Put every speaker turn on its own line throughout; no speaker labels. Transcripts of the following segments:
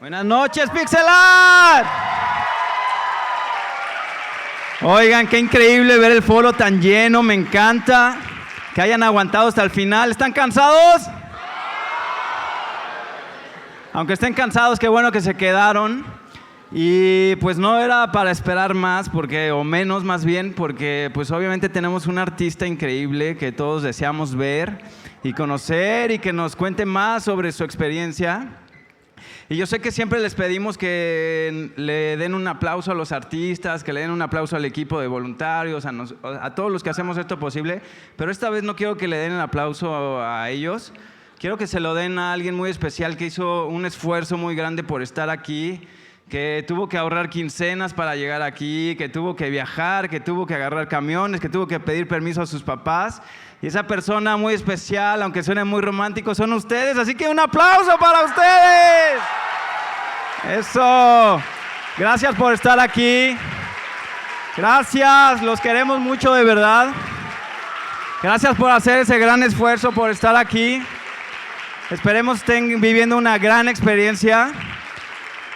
Buenas noches, Pixelatl. Oigan, qué increíble ver el foro tan lleno, me encanta que hayan aguantado hasta el final. ¿Están cansados? Aunque estén cansados, qué bueno que se quedaron. Y pues no era para esperar más, o menos más bien, porque pues obviamente tenemos un artista increíble que todos deseamos ver y conocer y que nos cuente más sobre su experiencia. Y yo sé que siempre les pedimos que le den un aplauso a los artistas, que le den un aplauso al equipo de voluntarios, a todos los que hacemos esto posible, pero esta vez no quiero que le den el aplauso a ellos. Quiero que se lo den a alguien muy especial que hizo un esfuerzo muy grande por estar aquí, que tuvo que ahorrar quincenas para llegar aquí, que tuvo que viajar, que tuvo que agarrar camiones, que tuvo que pedir permiso a sus papás. Y esa persona muy especial, aunque suene muy romántico, son ustedes. Así que un aplauso para ustedes. Eso. Gracias por estar aquí. Gracias, los queremos mucho de verdad. Gracias por hacer ese gran esfuerzo, por estar aquí. Esperemos estén viviendo una gran experiencia.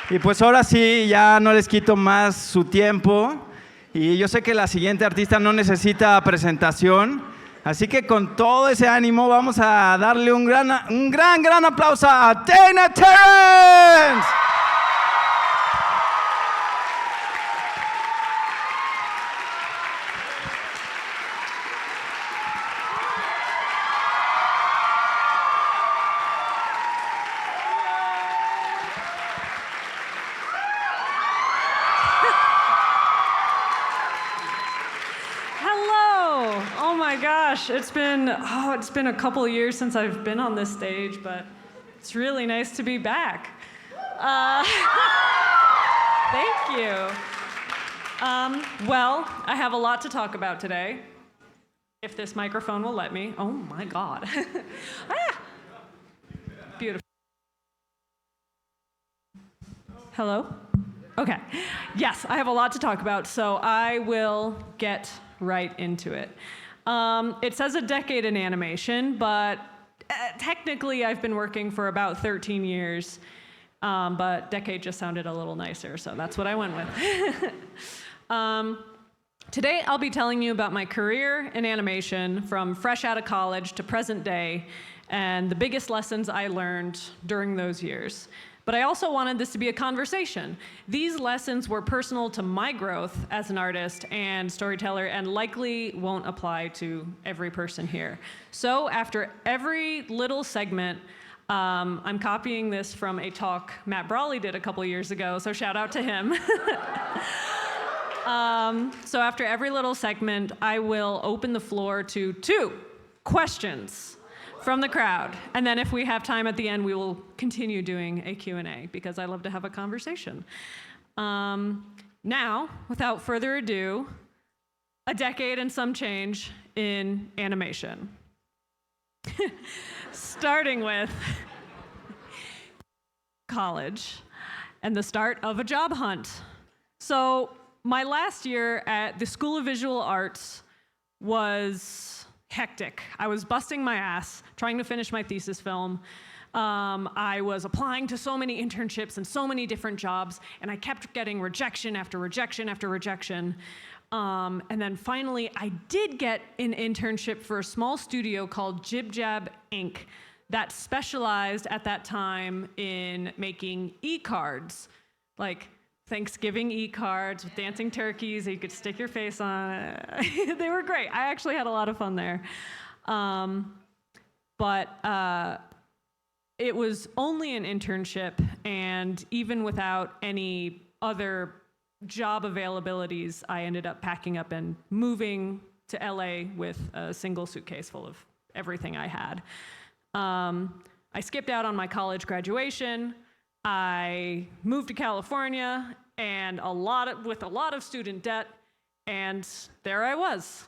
Y pues ahora sí, ya no les quito más su tiempo. Y yo sé que la siguiente artista no necesita presentación. Así que con todo ese ánimo vamos a darle un gran aplauso a Terrace.
It's been a couple of years since I've been on this stage, but it's really nice to be back. Thank you. Well, I have a lot to talk about today, if this microphone will let me. Oh my God. Beautiful. Hello? Okay. Yes, I have a lot to talk about, so I will get right into it. It says a decade in animation, but technically I've been working for about 13 years, but decade just sounded a little nicer, so that's what I went with. Today I'll be telling you about my career in animation from fresh out of college to present day, and the biggest lessons I learned during those years. But I also wanted this to be a conversation. These lessons were personal to my growth as an artist and storyteller and likely won't apply to every person here. So after every little segment, I'm copying this from a talk Matt Brawley did a couple years ago, so shout out to him. So after every little segment, I will open the floor to 2 questions from the crowd. And then if we have time at the end, we will continue doing a Q&A because I love to have a conversation. Now, without further ado, a decade and some change in animation. Starting with college and the start of a job hunt. So my last year at the School of Visual Arts was hectic. I was busting my ass trying to finish my thesis film. I was applying to so many internships and so many different jobs, and I kept getting rejection after rejection after rejection. And then finally, I did get an internship for a small studio called Jib Jab Inc. that specialized at that time in making e-cards, like Thanksgiving e-cards with dancing turkeys that you could stick your face on it. They were great. I actually had a lot of fun there. But it was only an internship, and even without any other job availabilities, I ended up packing up and moving to LA with a single suitcase full of everything I had. I skipped out on my college graduation. I moved to California and with a lot of student debt, and there I was.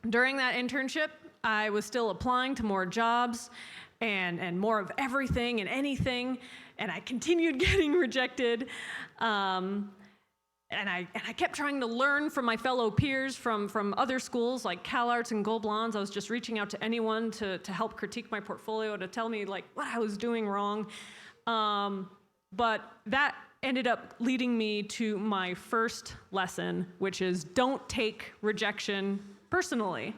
During that internship, I was still applying to more jobs and more of everything and anything, and I continued getting rejected. And I kept trying to learn from my fellow peers from other schools like CalArts and Gobelins. I was just reaching out to anyone to help critique my portfolio, to tell me like what I was doing wrong. But that ended up leading me to my first lesson, which is don't take rejection personally.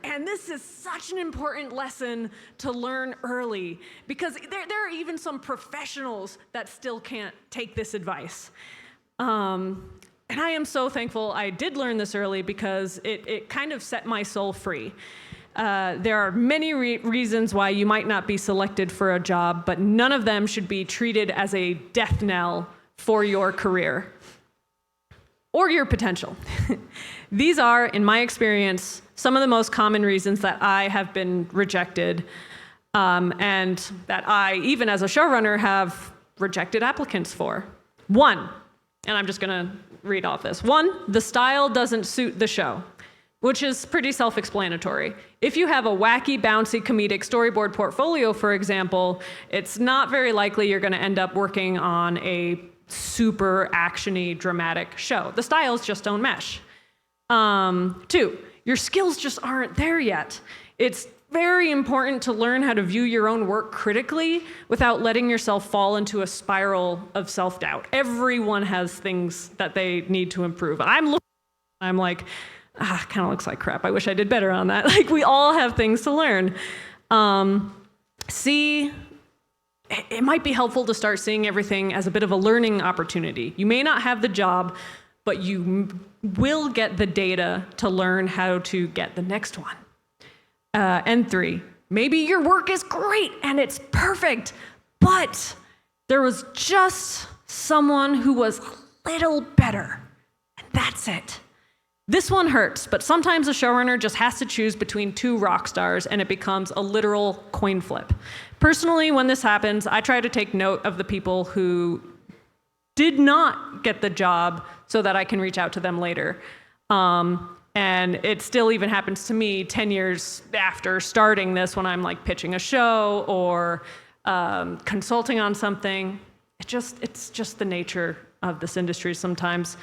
And this is such an important lesson to learn early, because there are even some professionals that still can't take this advice. And I am so thankful I did learn this early, because it kind of set my soul free. There are many reasons why you might not be selected for a job, but none of them should be treated as a death knell for your career or your potential. These are, in my experience, some of the most common reasons that I have been rejected, and that I, even as a showrunner, have rejected applicants for. 1, and I'm just gonna read off this. 1, the style doesn't suit the show, which is pretty self-explanatory. If you have a wacky, bouncy, comedic storyboard portfolio, for example, it's not very likely you're gonna end up working on a super actiony, dramatic show. The styles just don't mesh. 2, your skills just aren't there yet. It's very important to learn how to view your own work critically without letting yourself fall into a spiral of self-doubt. Everyone has things that they need to improve. I'm like, kind of looks like crap. I wish I did better on that. Like, we all have things to learn. C, it might be helpful to start seeing everything as a bit of a learning opportunity. You may not have the job, but you will get the data to learn how to get the next one. And 3, maybe your work is great and it's perfect, but there was just someone who was a little better, and that's it. This one hurts, but sometimes a showrunner just has to choose between 2 rock stars, and it becomes a literal coin flip. Personally, when this happens, I try to take note of the people who did not get the job so that I can reach out to them later. And it still even happens to me 10 years after starting this, when I'm like pitching a show or consulting on something. It's just the nature of this industry sometimes.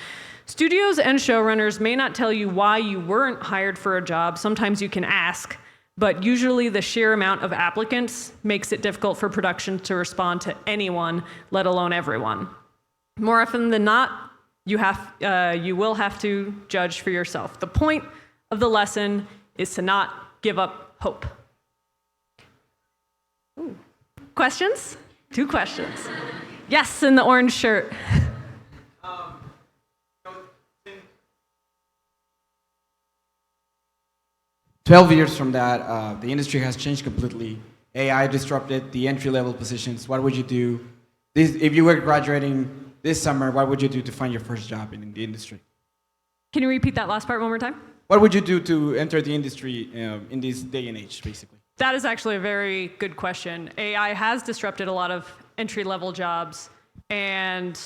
Studios and showrunners may not tell you why you weren't hired for a job. Sometimes you can ask, but usually the sheer amount of applicants makes it difficult for production to respond to anyone, let alone everyone. More often than not, you will have to judge for yourself. The point of the lesson is to not give up hope. Ooh. Questions? 2 questions. Yes, in the orange shirt.
12 years from that, the industry has changed completely. AI disrupted the entry-level positions. What would you do? If you were graduating this summer, what would you do to find your first job in the industry?
Can you repeat that last part one more time?
What would you do to enter the industry in this day and age, basically?
That is actually a very good question. AI has disrupted a lot of entry-level jobs, and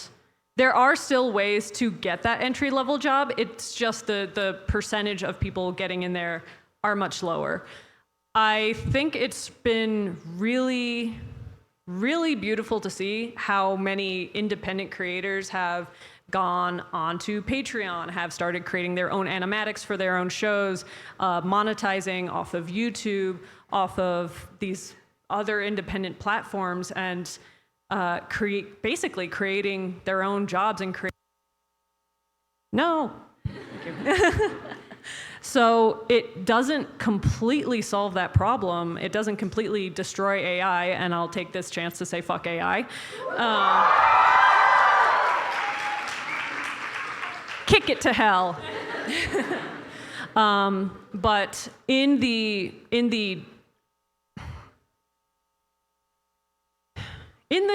there are still ways to get that entry-level job. It's just the percentage of people getting in there are much lower. I think it's been really, really beautiful to see how many independent creators have gone onto Patreon, have started creating their own animatics for their own shows, monetizing off of YouTube, off of these other independent platforms, and basically creating their own jobs and No. Thank you. So it doesn't completely solve that problem. It doesn't completely destroy AI, and I'll take this chance to say fuck AI. Kick it to hell. But in the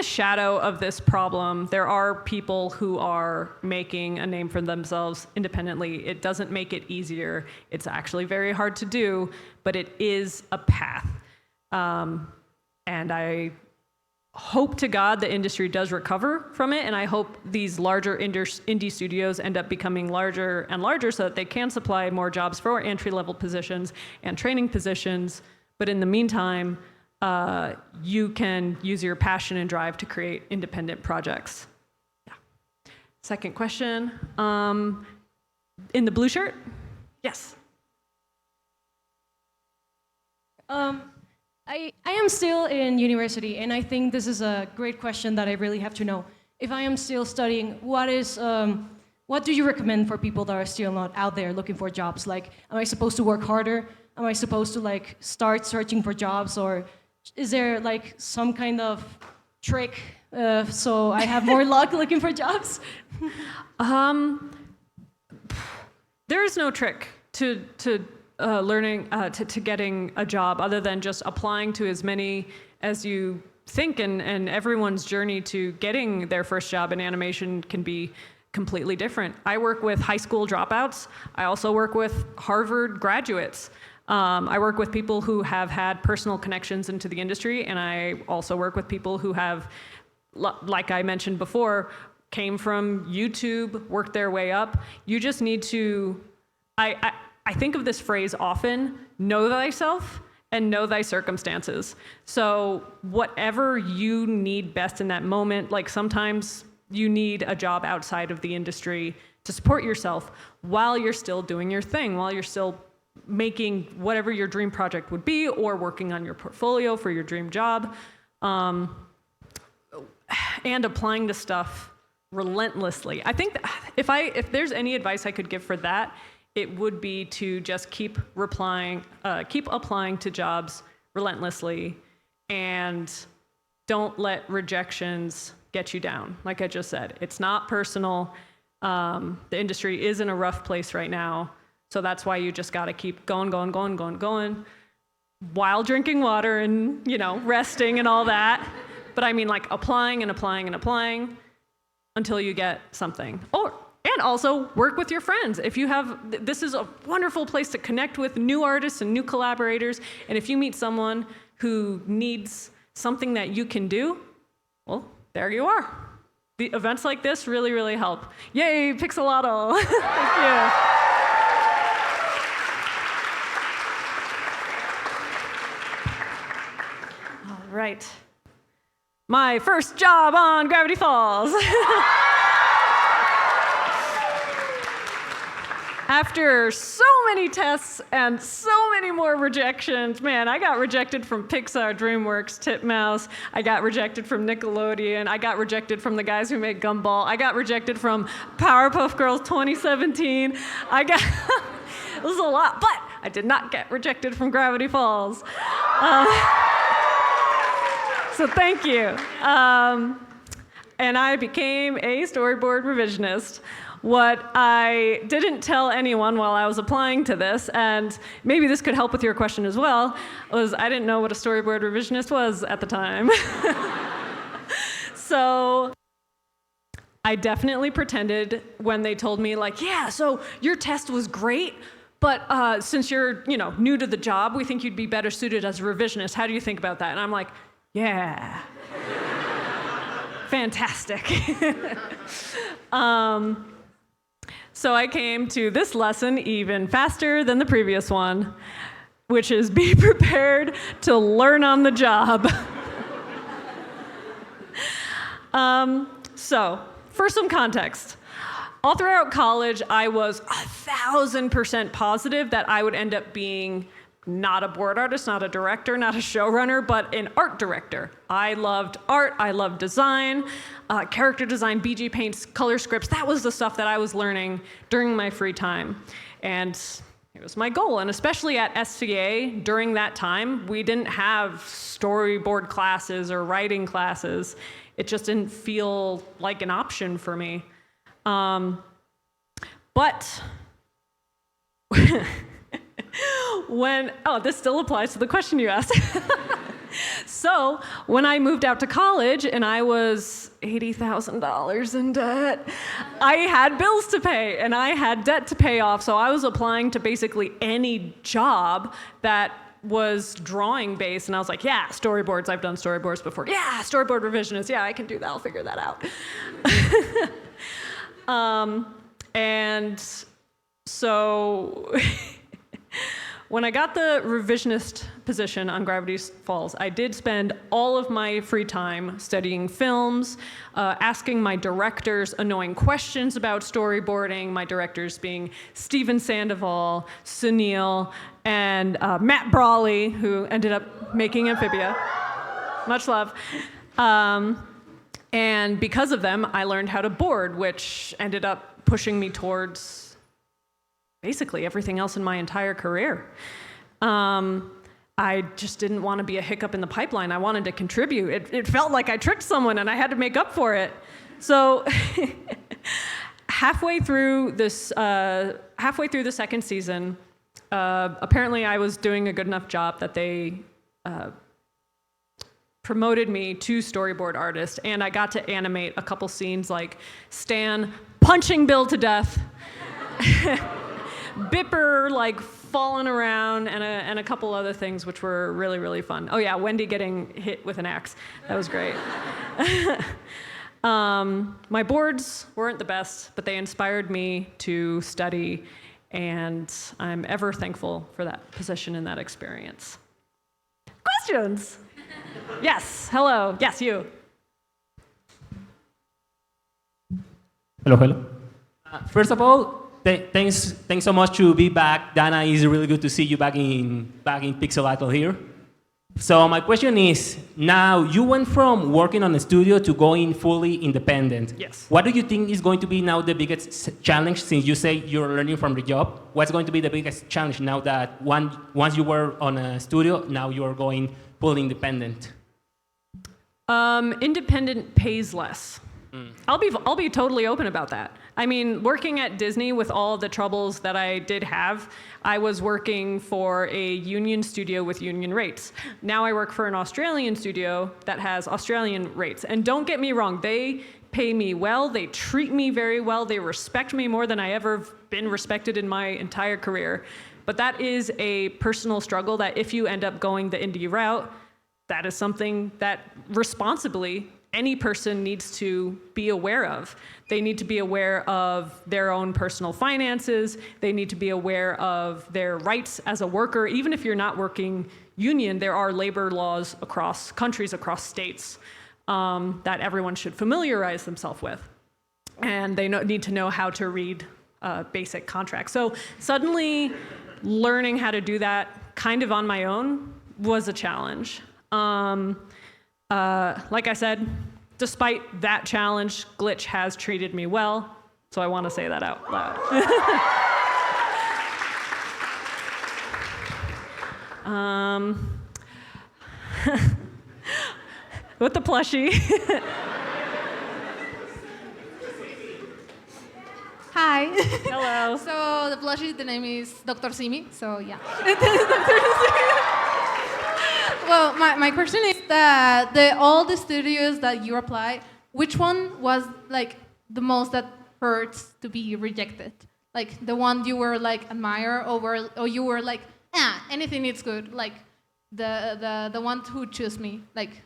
shadow of this problem, there are people who are making a name for themselves independently. It doesn't make it easier. It's actually very hard to do, but it is a path. And I hope to God the industry does recover from it, and I hope these larger indie studios end up becoming larger and larger so that they can supply more jobs for entry-level positions and training positions. But in the meantime, you can use your passion and drive to create independent projects. Yeah. Second question. In the blue shirt? Yes.
I am still in university, and I think this is a great question that I really have to know. If I am still studying, what do you recommend for people that are still not out there looking for jobs? Like, am I supposed to work harder? Am I supposed to like start searching for jobs, or is there like some kind of trick so I have more luck looking for jobs?
There is no trick to learning to getting a job other than just applying to as many as you think, and everyone's journey to getting their first job in animation can be completely different. I work with high school dropouts. I also work with Harvard graduates. I work with people who have had personal connections into the industry, and I also work with people who have, like I mentioned before, came from YouTube, worked their way up. You just need to, I think of this phrase often, know thyself and know thy circumstances. So whatever you need best in that moment, like sometimes you need a job outside of the industry to support yourself while you're still doing your thing, while you're still making whatever your dream project would be, or working on your portfolio for your dream job, and applying to stuff relentlessly. I think that if there's any advice I could give for that, it would be to just keep applying to jobs relentlessly, and don't let rejections get you down. Like I just said, it's not personal. The industry is in a rough place right now. So that's why you just got to keep going while drinking water and, resting and all that. But I mean, like applying and applying and applying until you get something. And also work with your friends. If you have, this is a wonderful place to connect with new artists and new collaborators. And if you meet someone who needs something that you can do, well, there you are. The events like this really, really help. Yay, Pixelatl. Thank you. All right. My first job on Gravity Falls. After so many tests and so many more rejections, man, I got rejected from Pixar, DreamWorks, Titmouse. I got rejected from Nickelodeon. I got rejected from the guys who make Gumball. I got rejected from Powerpuff Girls 2017. It was a lot, but I did not get rejected from Gravity Falls. So thank you. And I became a storyboard revisionist. What I didn't tell anyone while I was applying to this, and maybe this could help with your question as well, was I didn't know what a storyboard revisionist was at the time. So I definitely pretended when they told me, like, yeah, so your test was great, but since you're new to the job, we think you'd be better suited as a revisionist. How do you think about that? And I'm like, yeah. Fantastic. So I came to this lesson even faster than the previous one, which is be prepared to learn on the job. So, for some context, all throughout college, I was 1,000% positive that I would end up being not a board artist, not a director, not a showrunner, but an art director. I loved art, I loved design, character design, BG paints, color scripts. That was the stuff that I was learning during my free time. And it was my goal. And especially at SCA, during that time, we didn't have storyboard classes or writing classes. It just didn't feel like an option for me. But this still applies to the question you asked. So when I moved out to college and I was $80,000 in debt, I had bills to pay and I had debt to pay off. So I was applying to basically any job that was drawing based. And I was like, yeah, storyboards. I've done storyboards before. Yeah, storyboard revisionist. Yeah, I can do that. I'll figure that out. And so When I got the revisionist position on Gravity Falls, I did spend all of my free time studying films, asking my directors annoying questions about storyboarding, my directors being Steven Sandoval, Sunil, and Matt Brawley, who ended up making Amphibia. Much love. And because of them, I learned how to board, which ended up pushing me towards basically everything else in my entire career. I just didn't want to be a hiccup in the pipeline. I wanted to contribute. It felt like I tricked someone and I had to make up for it. So halfway through the second season, apparently I was doing a good enough job that they promoted me to storyboard artist, and I got to animate a couple scenes like Stan punching Bill to death, Bipper like falling around, and a couple other things which were really, really fun. Oh yeah, Wendy getting hit with an axe. That was great. My boards weren't the best, but they inspired me to study, and I'm ever thankful for that position and that experience. Questions? Yes, hello. Yes, you.
Hello. First of all, thanks so much to be back. Dana, it's really good to see you back in Pixelatl here. So my question is, now you went from working on a studio to going fully independent.
Yes.
What do you think is going to be now the biggest challenge, since you say you're learning from the job? What's going to be the biggest challenge now that once you were on a studio, now you're going fully independent?
Independent pays less. I'll be totally open about that. I mean, working at Disney with all the troubles that I did have, I was working for a union studio with union rates. Now I work for an Australian studio that has Australian rates. And don't get me wrong, they pay me well, they treat me very well, they respect me more than I ever been respected in my entire career. But that is a personal struggle that if you end up going the indie route, that is something that responsibly any person needs to be aware of. They need to be aware of their own personal finances. They need to be aware of their rights as a worker. Even if you're not working union, there are labor laws across countries, across states, that everyone should familiarize themselves with. And they need to know how to read basic contracts. So suddenly learning how to do that kind of on my own was a challenge. Like I said, despite that challenge, Glitch has treated me well, so I want to say that out loud. With the plushie.
Hi.
Hello.
So the plushie, the name is Dr. Simi, so yeah. Well, my question is that all the studios that you apply, which one was like the most that hurts to be rejected? Like the one you were like admire over, or you were like, anything is good. Like the one who chose me. Like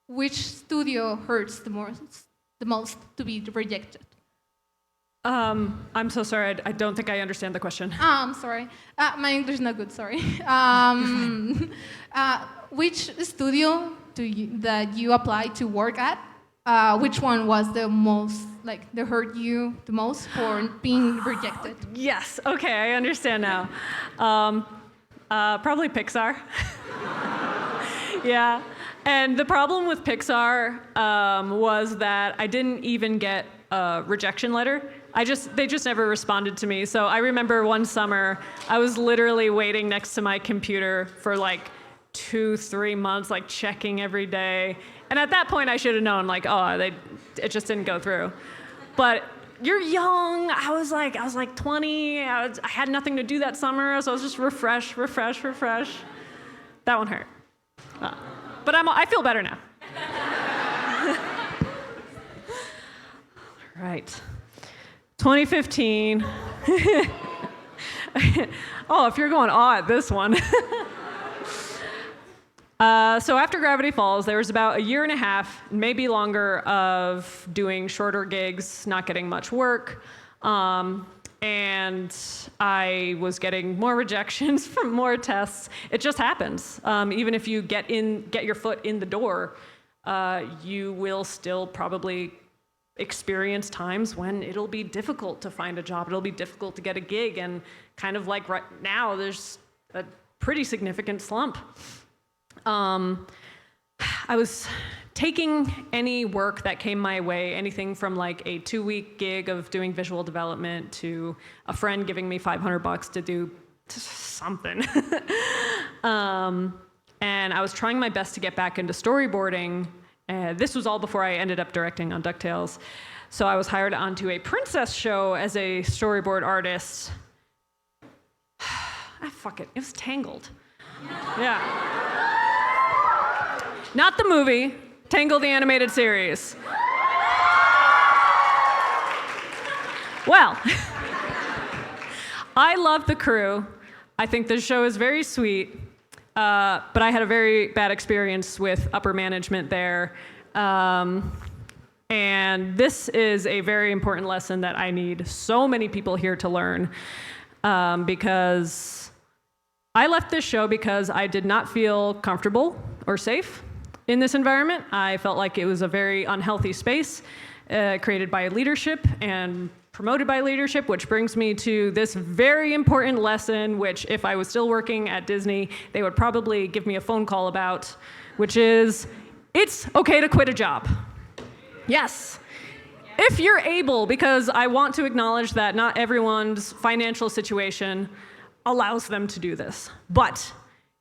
which studio hurts the most to be rejected?
I'm so sorry. I don't think I understand the question.
I'm sorry. My English is not good. Sorry. Which studio that you applied to work at? Which one was the most, like, that hurt you the most for being rejected?
Yes. Okay, I understand now. Probably Pixar. Yeah. And the problem with Pixar was that I didn't even get a rejection letter. They just never responded to me. So I remember one summer, I was literally waiting next to my computer for like 2-3 months, like checking every day. And at that point, I should have known, like, it just didn't go through. But you're young. I was like 20. I had nothing to do that summer, so I was just refresh. That one hurt. But I feel better now. All right. 2015. Oh, if you're going at this one. So after Gravity Falls, there was about a year and a half, maybe longer, of doing shorter gigs, not getting much work. and I was getting more rejections from more tests. It just happens. Even if you get your foot in the door, you will still probably experience times when it'll be difficult to find a job. It'll be difficult to get a gig, and kind of like right now, there's a pretty significant slump. I was taking any work that came my way, anything from like a 2-week gig of doing visual development to a friend giving me $500 to do something. And I was trying my best to get back into storyboarding. This was all before I ended up directing on DuckTales. So I was hired onto a princess show as a storyboard artist. Fuck it, it was Tangled. Yeah. Not the movie, Tangled the animated series. Well, I love the crew. I think the show is very sweet, but I had a very bad experience with upper management there. And this is a very important lesson that I need so many people here to learn, because I left this show because I did not feel comfortable or safe in this environment. I felt like it was a very unhealthy space created by leadership and promoted by leadership, which brings me to this very important lesson, which if I was still working at Disney, they would probably give me a phone call about, which is, it's okay to quit a job. Yes. If you're able, because I want to acknowledge that not everyone's financial situation allows them to do this. But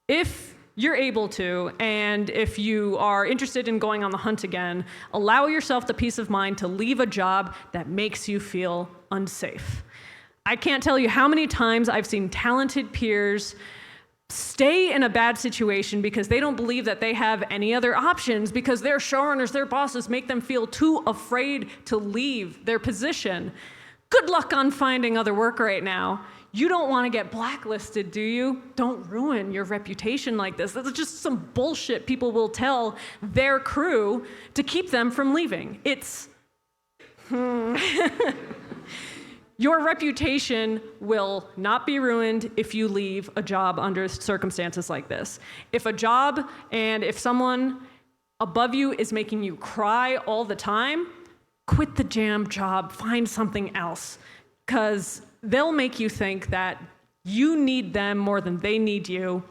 if you're able to, and if you are interested in going on the hunt again, allow yourself the peace of mind to leave a job that makes you feel unsafe. I can't tell you how many times I've seen talented peers stay in a bad situation because they don't believe that they have any other options, because their showrunners, their bosses make them feel too afraid to leave their position. Good luck on finding other work right now. You don't want to get blacklisted, do you? Don't ruin your reputation like this. That's just some bullshit people will tell their crew to keep them from leaving. It's... Your reputation will not be ruined if you leave a job under circumstances like this. If a job and if someone above you is making you cry all the time, quit the damn job, find something else, because they'll make you think that you need them more than they need you,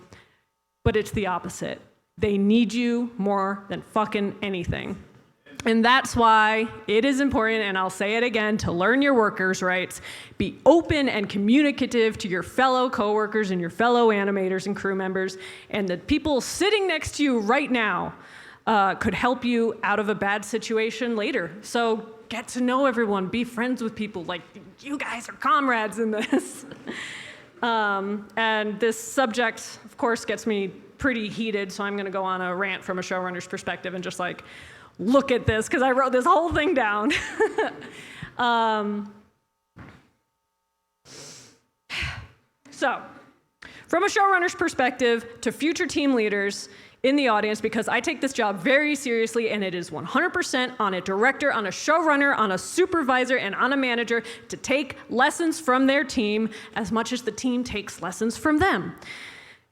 but it's the opposite. They need you more than fucking anything. And that's why it is important, and I'll say it again, to learn your workers' rights. Be open and communicative to your fellow coworkers and your fellow animators and crew members. And the people sitting next to you right now could help you out of a bad situation later. So get to know everyone, be friends with people. Like, you guys are comrades in this. And this subject, of course, gets me pretty heated, so I'm gonna go on a rant from a showrunner's perspective and just like, look at this, because I wrote this whole thing down. So, from a showrunner's perspective to future team leaders in the audience, because I take this job very seriously, and it is 100% on a director, on a showrunner, on a supervisor, and on a manager to take lessons from their team as much as the team takes lessons from them.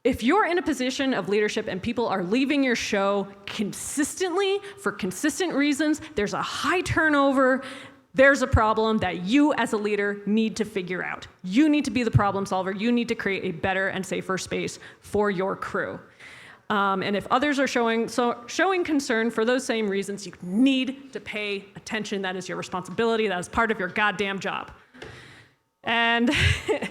If you're in a position of leadership and people are leaving your show consistently for consistent reasons, there's a high turnover, there's a problem that you as a leader need to figure out. You need to be the problem solver. You need to create a better and safer space for your crew. And if others are showing concern for those same reasons, you need to pay attention. That is your responsibility. That is part of your goddamn job. And yeah.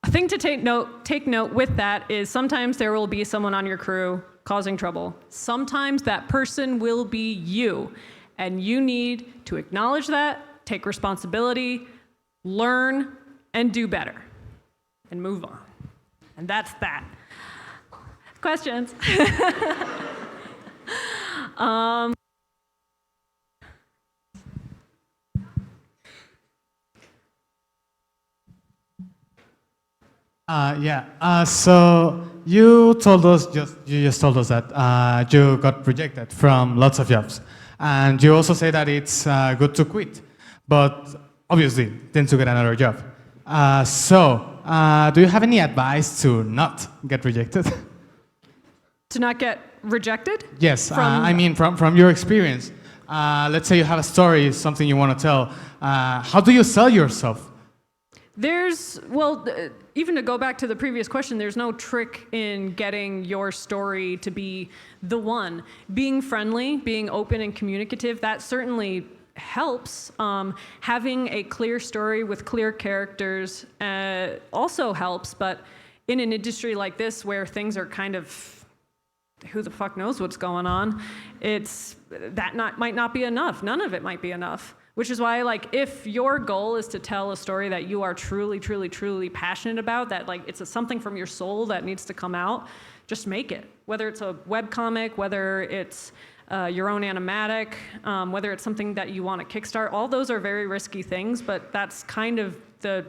A thing to take note with that is sometimes there will be someone on your crew causing trouble. Sometimes that person will be you, and you need to acknowledge that, take responsibility, learn, and do better, and move on. And that's that. Questions?
So you just told us that you got rejected from lots of jobs, and you also say that it's good to quit, but obviously then to get another job. Do you have any advice to not get rejected?
To not get rejected?
Yes, I mean from your experience. Let's say you have a story, something you want to tell. How do you sell yourself?
Even to go back to the previous question, there's no trick in getting your story to be the one. Being friendly, being open and communicative, that certainly helps. Having a clear story with clear characters also helps, but in an industry like this where things are kind of, who the fuck knows what's going on, might not be enough. None of it might be enough. Which is why, like, if your goal is to tell a story that you are truly, truly, truly passionate about, that like it's something from your soul that needs to come out, just make it. Whether it's a webcomic, whether it's your own animatic, whether it's something that you want to kickstart, all those are very risky things, but that's kind of the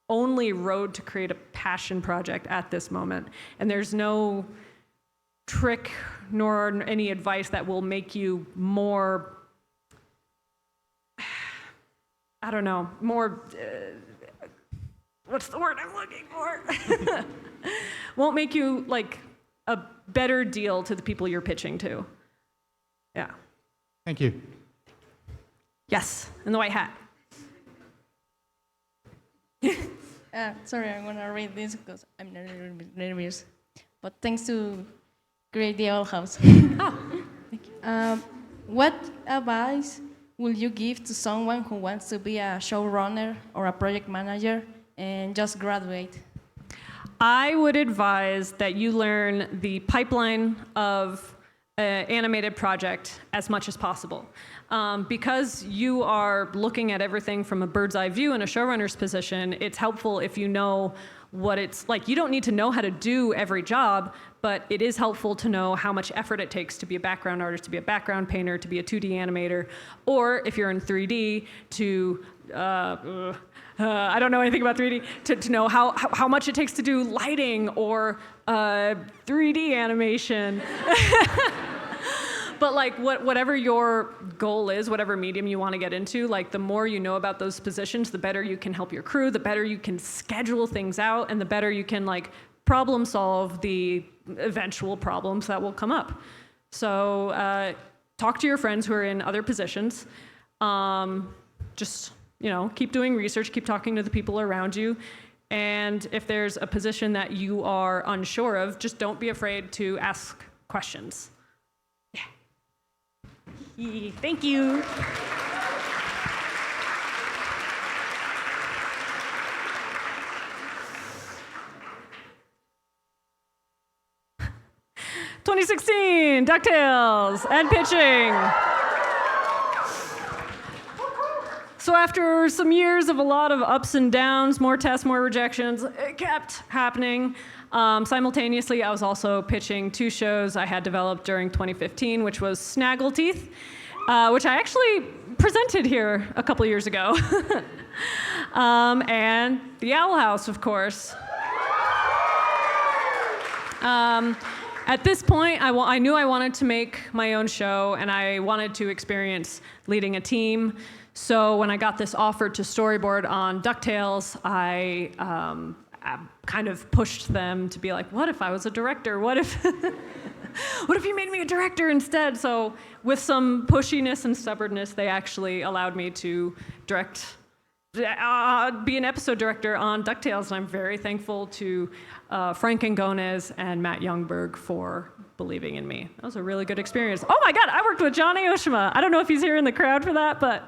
only road to create a passion project at this moment. And there's no trick nor any advice that will make you more, I don't know, more, what's the word I'm looking for? Won't make you like a better deal to the people you're pitching to. Yeah.
Thank you.
Yes, in the white hat.
Sorry, I'm gonna read this because I'm nervous. But thanks to create the old house. Thank you. What advice will you give to someone who wants to be a showrunner or a project manager and just graduate?
I would advise that you learn the pipeline of an animated project as much as possible. Because you are looking at everything from a bird's eye view in a showrunner's position, it's helpful if you know what it's like. You don't need to know how to do every job, but it is helpful to know how much effort it takes to be a background artist, to be a background painter, to be a 2D animator, or if you're in 3D, to, I don't know anything about 3D, to know how much it takes to do lighting or 3D animation. But like whatever your goal is, whatever medium you want to get into, like the more you know about those positions, the better you can help your crew, the better you can schedule things out, and the better you can like problem solve the eventual problems that will come up. So talk to your friends who are in other positions. Just, keep doing research, keep talking to the people around you. And if there's a position that you are unsure of, just don't be afraid to ask questions. Thank you. "2016, DuckTales, and pitching." So after some years of a lot of ups and downs, more tests, more rejections, it kept happening. Simultaneously, I was also pitching 2 shows I had developed during 2015, which was Snaggleteeth, which I actually presented here a couple years ago, and The Owl House, of course. At this point, I knew I wanted to make my own show, and I wanted to experience leading a team. So when I got this offer to storyboard on DuckTales, I kind of pushed them to be like, what if I was a director? What if you made me a director instead? So with some pushiness and stubbornness, they actually allowed me to be an episode director on DuckTales, and I'm very thankful to Frank Angones and Matt Youngberg for believing in me. That was a really good experience. Oh my God, I worked with Johnny Oshima. I don't know if he's here in the crowd for that, but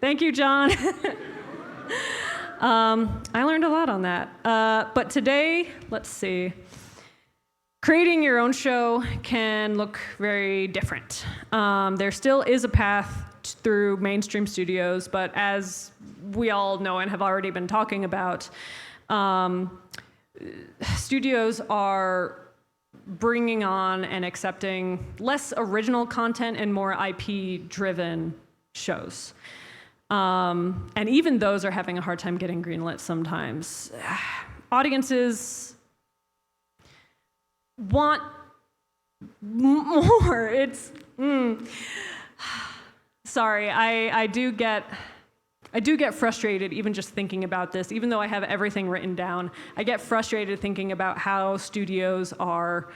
thank you, John. I learned a lot on that. But today, let's see. Creating your own show can look very different. There still is a path through mainstream studios, but as we all know and have already been talking about, studios are bringing on and accepting less original content and more IP-driven shows. And even those are having a hard time getting greenlit sometimes. Audiences want more. It's sorry. I do get frustrated even just thinking about this. Even though I have everything written down, I get frustrated thinking about how studios are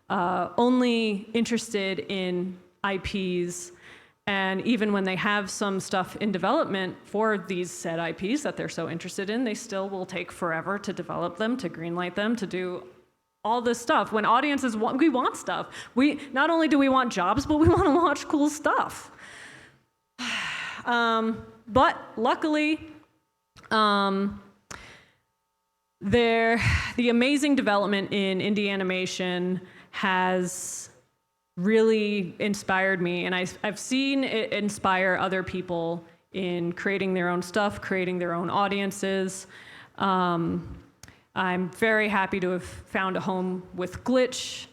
only interested in IPs. And even when they have some stuff in development for these said IPs that they're so interested in, they still will take forever to develop them, to greenlight them, to do all this stuff. When audiences want, we want stuff. We not only do we want jobs, but we want to watch cool stuff. But luckily, the amazing development in indie animation has really inspired me, and I've seen it inspire other people in creating their own stuff, creating their own audiences. I'm very happy to have found a home with Glitch,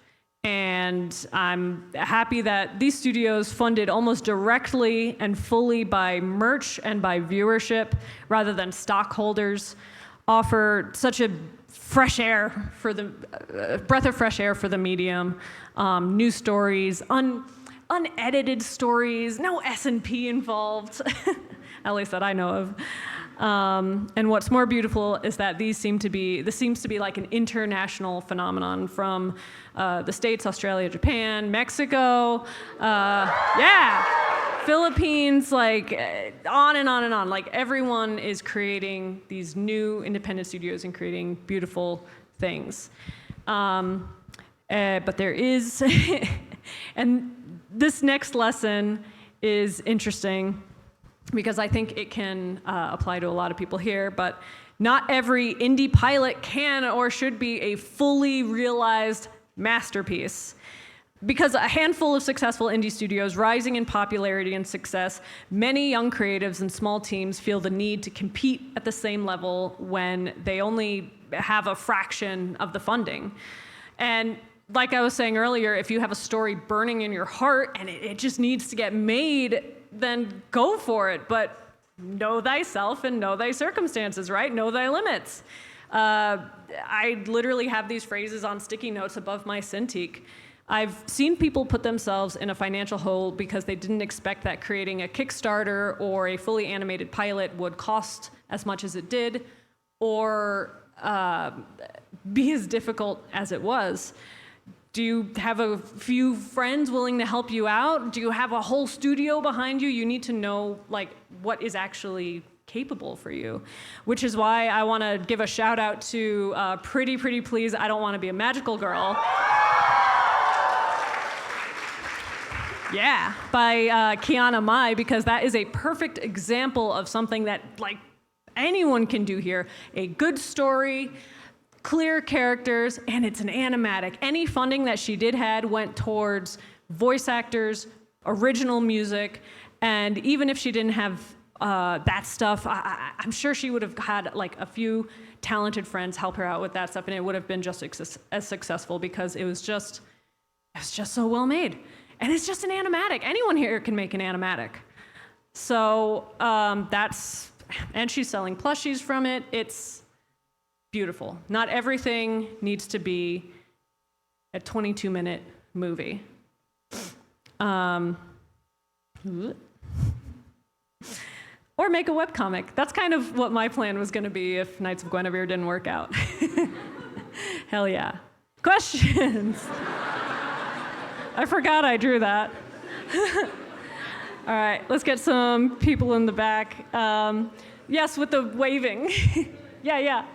and I'm happy that these studios, funded almost directly and fully by merch and by viewership rather than stockholders, offer such a fresh air for the breath of fresh air for the medium. New stories, unedited stories, no S&P involved, at least that I know of. And what's more beautiful is that this seems to be like an international phenomenon from the States, Australia, Japan, Mexico, Philippines, like on and on and on. Like everyone is creating these new independent studios and creating beautiful things. But there is, and this next lesson is interesting because I think it can apply to a lot of people here, but not every indie pilot can or should be a fully realized masterpiece. Because a handful of successful indie studios rising in popularity and success, many young creatives and small teams feel the need to compete at the same level when they only have a fraction of the funding. And like I was saying earlier, if you have a story burning in your heart and it just needs to get made, then go for it. But know thyself and know thy circumstances, right? Know thy limits. I literally have these phrases on sticky notes above my Cintiq. I've seen people put themselves in a financial hole because they didn't expect that creating a Kickstarter or a fully animated pilot would cost as much as it did, or be as difficult as it was. Do you have a few friends willing to help you out? Do you have a whole studio behind you? You need to know like what is actually capable for you, which is why I want to give a shout out to Pretty Please, I Don't Want to Be a Magical Girl. Yeah, by Kiana Mai, because that is a perfect example of something that like anyone can do here. A good story, clear characters, and it's an animatic. Any funding that she had went towards voice actors, original music, and even if she didn't have that stuff, I'm sure she would have had like a few talented friends help her out with that stuff, and it would have been just as successful because it was just so well made. And it's just an animatic. Anyone here can make an animatic. So and she's selling plushies from it. It's beautiful. Not everything needs to be a 22-minute movie. Or make a webcomic. That's kind of what my plan was going to be if Knights of Guinevere didn't work out. Hell yeah. Questions? I forgot I drew that. All right, let's get some people in the back. Yes, with the waving. Yeah.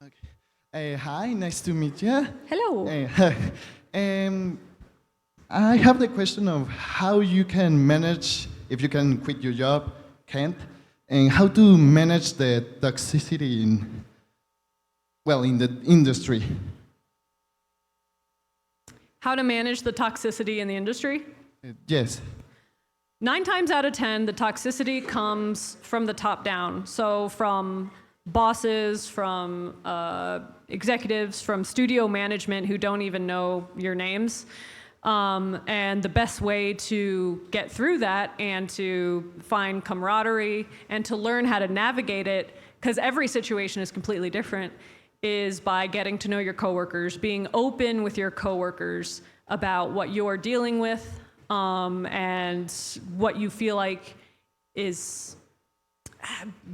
Okay. Hi, nice to meet you.
Hello.
I have the question of how you can manage, if you can quit your job, can't, and how to manage the toxicity in the industry.
How to manage the toxicity in the industry?
Yes.
9 times out of 10, the toxicity comes from the top down. So from bosses, from executives, from studio management who don't even know your names. And the best way to get through that and to find camaraderie and to learn how to navigate it, because every situation is completely different, is by getting to know your coworkers, being open with your coworkers about what you're dealing with, and what you feel like is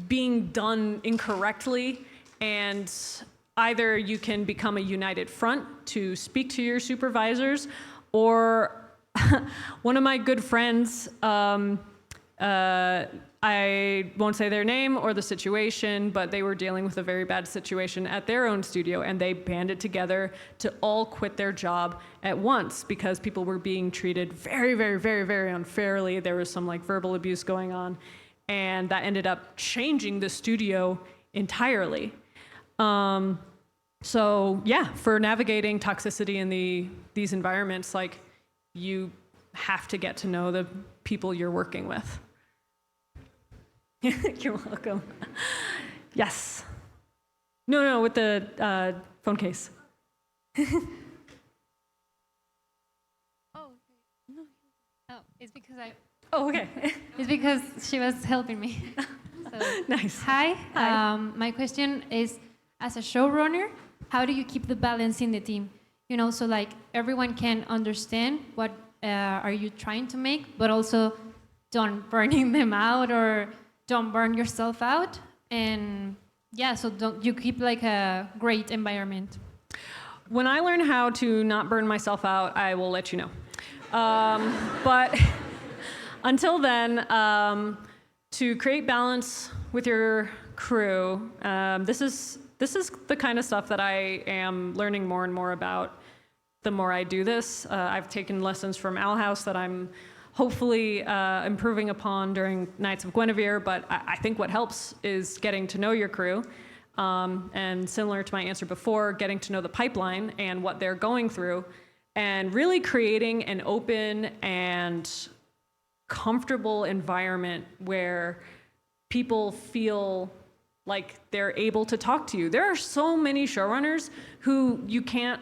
being done incorrectly. And either you can become a united front to speak to your supervisors, or one of my good friends, I won't say their name or the situation, but they were dealing with a very bad situation at their own studio, and they banded together to all quit their job at once because people were being treated very, very, very, very unfairly. There was some like verbal abuse going on, and that ended up changing the studio entirely. So yeah, for navigating toxicity in these environments, like, you have to get to know the people you're working with. You're welcome. Yes. No, with the phone case.
Oh, it's because
Oh, okay.
it's because she was helping me. So,
Nice.
hi.
Hi.
My question is, as a showrunner, how do you keep the balance in the team? You know, so like everyone can understand what are you trying to make, but also don't burning them out or don't burn yourself out. And yeah, so don't you keep like a great environment.
When I learn how to not burn myself out, I will let you know. But until then, to create balance with your crew, this is the kind of stuff that I am learning more and more about the more I do this. I've taken lessons from Owl House that I'm hopefully improving upon during Nights of Guinevere, but I think what helps is getting to know your crew, and similar to my answer before, getting to know the pipeline and what they're going through, and really creating an open and comfortable environment where people feel like they're able to talk to you. There are so many showrunners who you can't,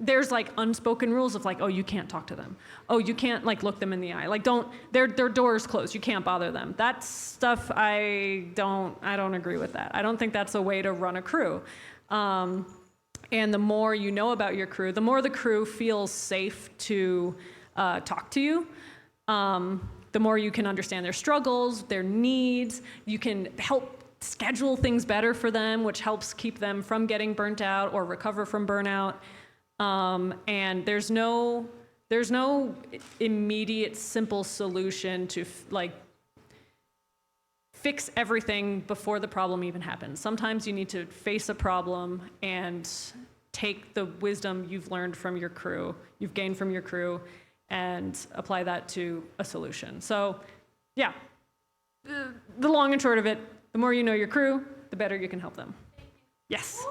there's like unspoken rules of like, oh, you can't talk to them. Oh, you can't like look them in the eye. Like their door's closed. You can't bother them. That stuff, I don't agree with that. I don't think that's a way to run a crew. And the more you know about your crew, the more the crew feels safe to talk to you. The more you can understand their struggles, their needs. You can help schedule things better for them, which helps keep them from getting burnt out or recover from burnout. And there's no immediate simple solution to like fix everything before the problem even happens. Sometimes you need to face a problem and take the wisdom you've learned from your crew, you've gained from your crew, and apply that to a solution. So yeah, the long and short of it, the more you know your crew, the better you can help them. Yes.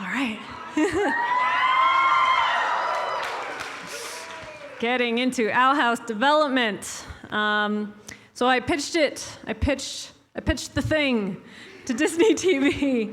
All right. Getting into Owl House development. So I pitched the thing to Disney TV.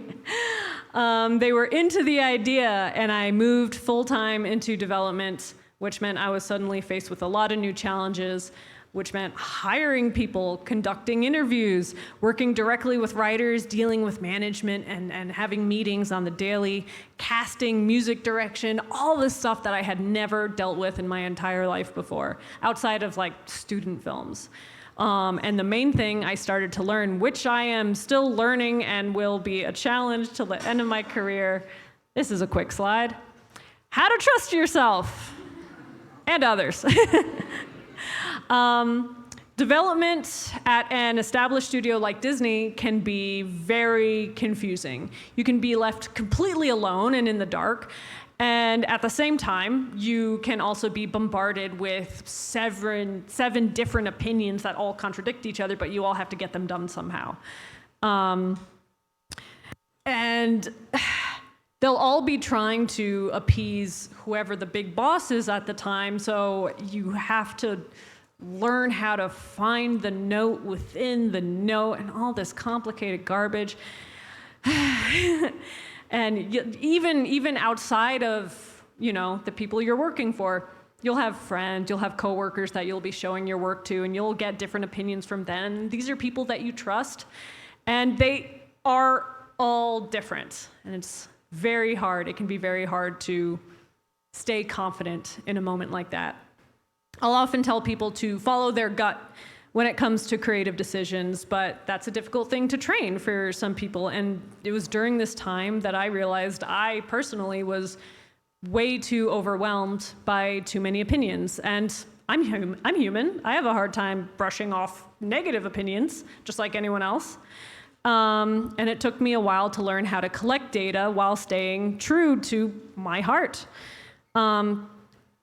They were into the idea, and I moved full-time into development, which meant I was suddenly faced with a lot of new challenges, which meant hiring people, conducting interviews, working directly with writers, dealing with management, and having meetings on the daily, casting, music direction, all this stuff that I had never dealt with in my entire life before, outside of like student films. And the main thing I started to learn, which I am still learning and will be a challenge till the end of my career, this is a quick slide, how to trust yourself and others. Development at an established studio like Disney can be very confusing. You can be left completely alone and in the dark, and at the same time, you can also be bombarded with seven different opinions that all contradict each other, but you all have to get them done somehow. And they'll all be trying to appease whoever the big boss is at the time, so you have to learn how to find the note within the note and all this complicated garbage. And even outside of, the people you're working for, you'll have friends, you'll have coworkers that you'll be showing your work to, and you'll get different opinions from them. These are people that you trust, and they are all different. And it's very hard. It can be very hard to stay confident in a moment like that. I'll often tell people to follow their gut when it comes to creative decisions, but that's a difficult thing to train for some people. And it was during this time that I realized I personally was way too overwhelmed by too many opinions. And I'm human. I have a hard time brushing off negative opinions, just like anyone else. And it took me a while to learn how to collect data while staying true to my heart.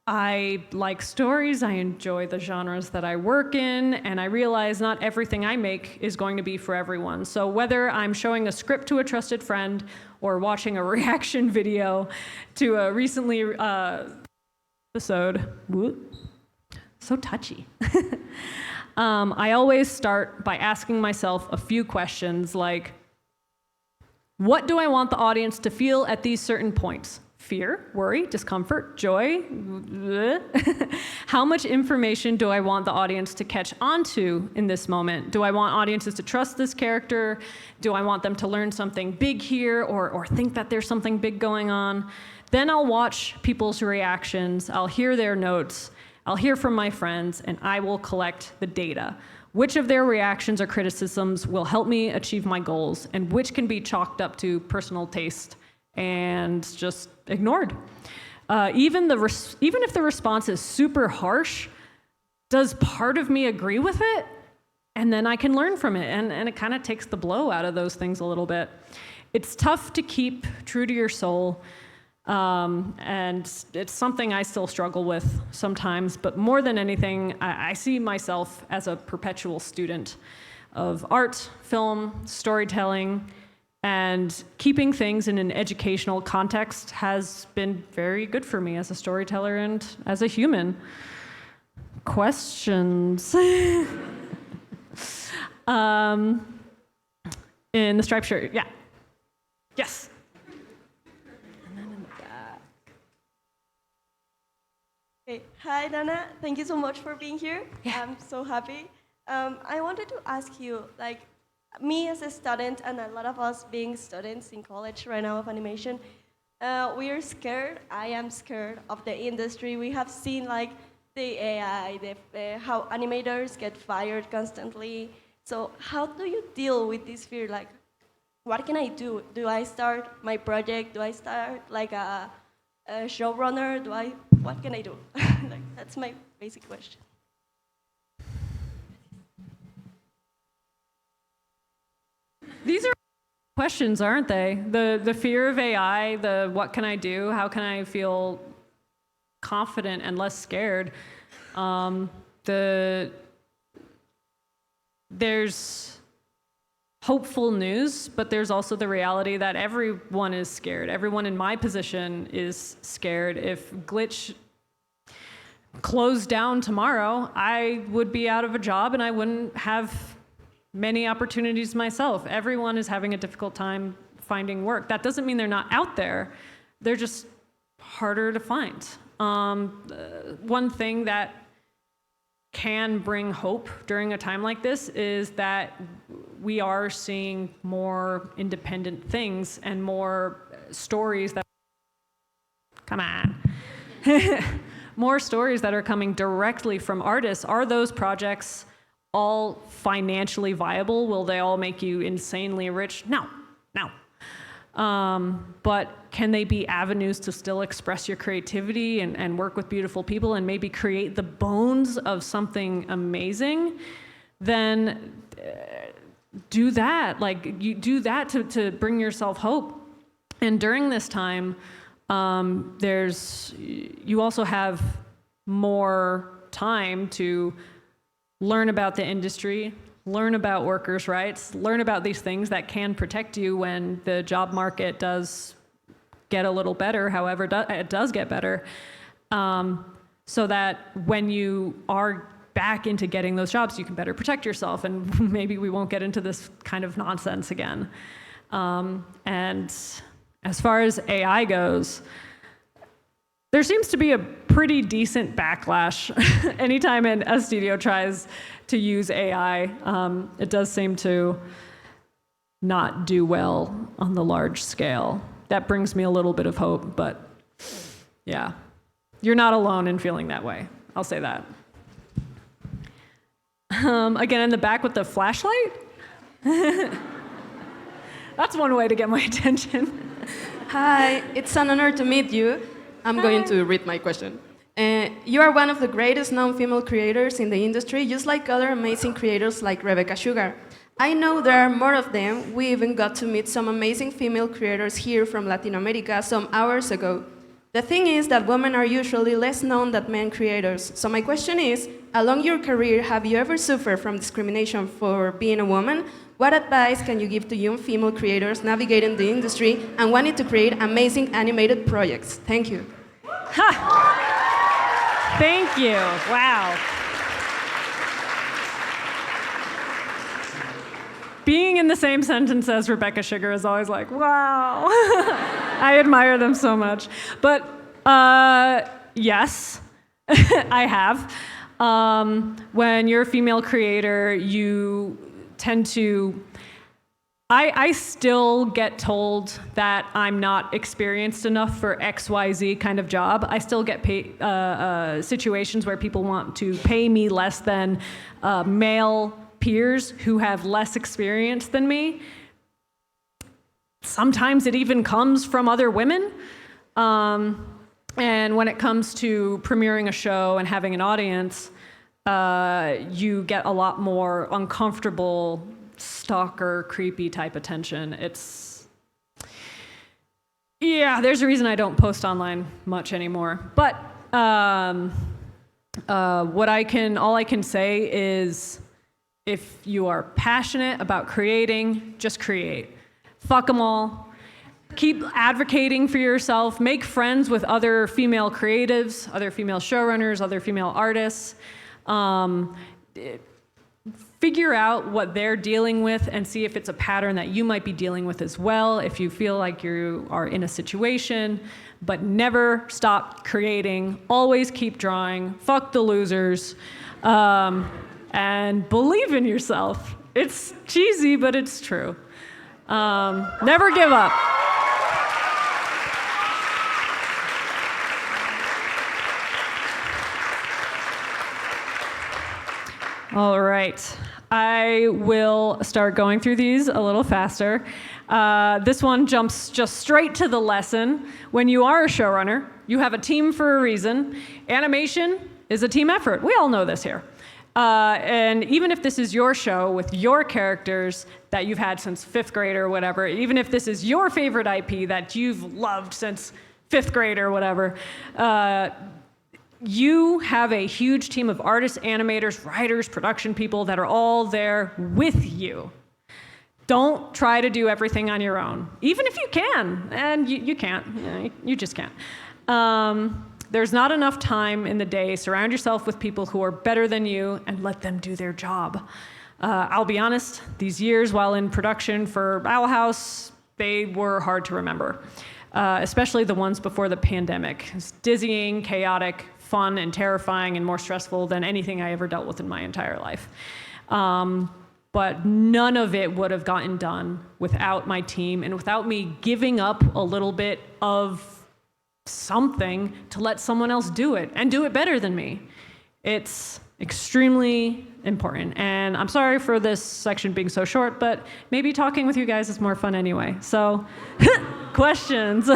I like stories, I enjoy the genres that I work in, and I realize not everything I make is going to be for everyone. So whether I'm showing a script to a trusted friend or watching a reaction video to a recently episode, so touchy. I always start by asking myself a few questions like, what do I want the audience to feel at these certain points? Fear, worry, discomfort, joy. How much information do I want the audience to catch onto in this moment? Do I want audiences to trust this character? Do I want them to learn something big here or think that there's something big going on? Then I'll watch people's reactions, I'll hear their notes, I'll hear from my friends, and I will collect the data. Which of their reactions or criticisms will help me achieve my goals, and which can be chalked up to personal taste and just ignored. Even if the response is super harsh, does part of me agree with it? And then I can learn from it, and it kind of takes the blow out of those things a little bit. It's tough to keep true to your soul, and it's something I still struggle with sometimes, but more than anything, I see myself as a perpetual student of art, film, storytelling, and keeping things in an educational context has been very good for me as a storyteller and as a human. Questions? In the striped shirt, yeah. Yes. And then in the back.
Hey, hi, Dana. Thank you so much for being here.
Yeah.
I'm so happy. I wanted to ask you, me as a student and a lot of us being students in college right now of animation, we are scared. I am scared of the industry. We have seen the AI, how animators get fired constantly. So how do you deal with this fear? What can I do? Do I start my project? Do I start a showrunner? What can I do? That's my basic question.
These are questions, aren't they? The fear of AI, the what can I do? How can I feel confident and less scared? There's hopeful news, but there's also the reality that everyone is scared. Everyone in my position is scared. If Glitch closed down tomorrow, I would be out of a job and I wouldn't have many opportunities myself. Everyone is having a difficult time finding work. That doesn't mean they're not out there. They're just harder to find. One thing that can bring hope during a time like this is that we are seeing more independent things and more stories that, come on, more stories that are coming directly from artists. Are those projects all financially viable? Will they all make you insanely rich? No. But can they be avenues to still express your creativity and work with beautiful people and maybe create the bones of something amazing? Then do that. You do that to bring yourself hope. And during this time, you also have more time to learn about the industry, learn about workers' rights, learn about these things that can protect you when the job market does get a little better, however it does get better, so that when you are back into getting those jobs, you can better protect yourself, and maybe we won't get into this kind of nonsense again. And as far as AI goes, there seems to be a pretty decent backlash anytime a studio tries to use AI. It does seem to not do well on the large scale. That brings me a little bit of hope, but yeah, you're not alone in feeling that way. I'll say that. Again, in the back with the flashlight? That's one way to get my attention.
Hi, it's an honor to meet you. I'm going to read my question. You are one of the greatest known female creators in the industry, just like other amazing creators like Rebecca Sugar. I know there are more of them. We even got to meet some amazing female creators here from Latin America some hours ago. The thing is that women are usually less known than men creators. So my question is, along your career, have you ever suffered from discrimination for being a woman? What advice can you give to young female creators navigating the industry and wanting to create amazing animated projects? Thank you.
Ha! Thank you. Wow. Being in the same sentence as Rebecca Sugar is always like, wow. I admire them so much. But yes, I have. When you're a female creator, you tend to, I still get told that I'm not experienced enough for XYZ kind of job. I still get situations where people want to pay me less than male peers who have less experience than me. Sometimes it even comes from other women. And when it comes to premiering a show and having an audience, you get a lot more uncomfortable, stalker, creepy type attention. Yeah, there's a reason I don't post online much anymore. But all I can say is, if you are passionate about creating, just create. Fuck them all. Keep advocating for yourself. Make friends with other female creatives, other female showrunners, other female artists. Figure out what they're dealing with and see if it's a pattern that you might be dealing with as well, if you feel like you are in a situation. But never stop creating. Always keep drawing. Fuck the losers. And believe in yourself. It's cheesy, but it's true. Never give up. All right. I will start going through these a little faster. This one jumps just straight to the lesson. When you are a showrunner, you have a team for a reason. Animation is a team effort. We all know this here. And even if this is your show with your characters that you've had since 5th grade or whatever, even if this is your favorite IP that you've loved since 5th grade or whatever, you have a huge team of artists, animators, writers, production people that are all there with you. Don't try to do everything on your own, even if you can, and you can't. You just can't. There's not enough time in the day. Surround yourself with people who are better than you and let them do their job. I'll be honest, these years while in production for Owl House, they were hard to remember, especially the ones before the pandemic. It's dizzying, chaotic, fun, and terrifying, and more stressful than anything I ever dealt with in my entire life. But none of it would have gotten done without my team and without me giving up a little bit of something to let someone else do it and do it better than me. It's extremely important. And I'm sorry for this section being so short, but maybe talking with you guys is more fun anyway. So, questions.